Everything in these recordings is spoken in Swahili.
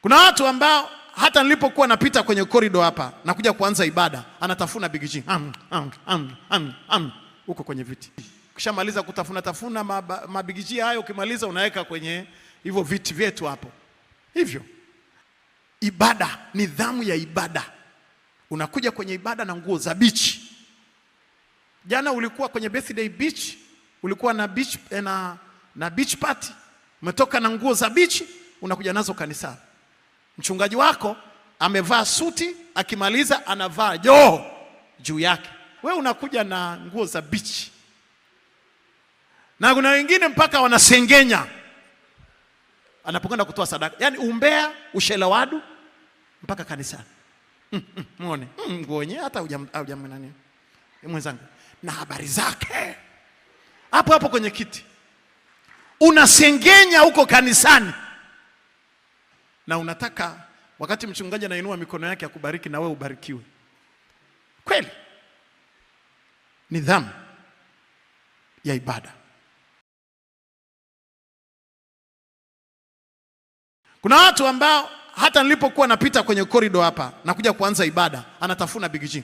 Kuna watu ambao hata nilipokuwa napita kwenye korido hapa na kuja kuanza ibada, anatafuna Big G huko kwenye viti. Ukishamaliza kutafuna Big G hayo, ukimaliza unaweka kwenye hivyo viti vyetu hapo. Hivyo ibada, nidhamu ya ibada. Unakuja kwenye ibada na nguo za beach. Jana ulikuwa kwenye birthday beach, ulikuwa na beach na beach party, umetoka na nguo za beach, unakuja nazo kanisani. Mchungaji wako amevaa suti, akimaliza anavaa joho juu yake. Wewe unakuja na nguo za beach. Na kuna wengine mpaka wanasengenya anapokwenda kutoa sadaka. Yaani umbea, ushelewadu mpaka kanisani. Muone, nguo yenyewe hata hujamwona nini. Mwenzangu, na habari zake. Hapo hapo kwenye kiti. Unasengenya huko kanisani. Na unataka wakati mchungaji anainua mikono yake akubariki na wewe ubarikiwe. Kweli? Nidhamu ya ibada. Kuna watu ambao hata nilipokuwa napita kwenye korido hapa na kuja kuanza ibada, anatafuna Big G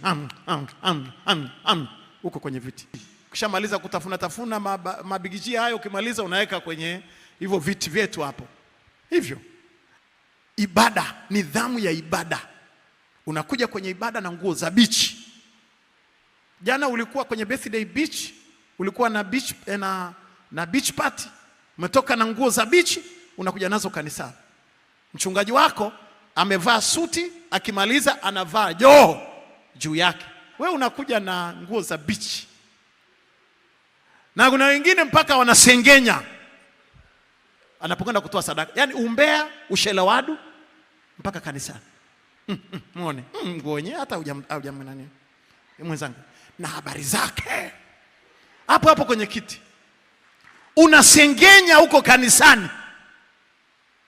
huko kwenye viti. Ukishamaliza kutafuna Big G hayo, ukimaliza unaweka kwenye hivyo viti vyetu hapo. Hivyo ibada, nidhamu ya ibada. Unakuja kwenye ibada na nguo za beach. Jana ulikuwa kwenye birthday beach, ulikuwa na beach na beach party, umetoka na nguo za beach, unakuja nazo kanisani. Mchungaji wako amevaa suti, akimaliza anavaa joho juu yake. Wewe unakuja na nguo za beach. Na kuna wengine mpaka wanasengenya anapokwenda kutoa sadaka. Yaani umbea, ushelewadu mpaka kanisani. Muone, nguo yenyewe hata hujamwona nini. Mwenzangu, na habari zake. Hapo hapo kwenye kiti. Unasengenya huko kanisani.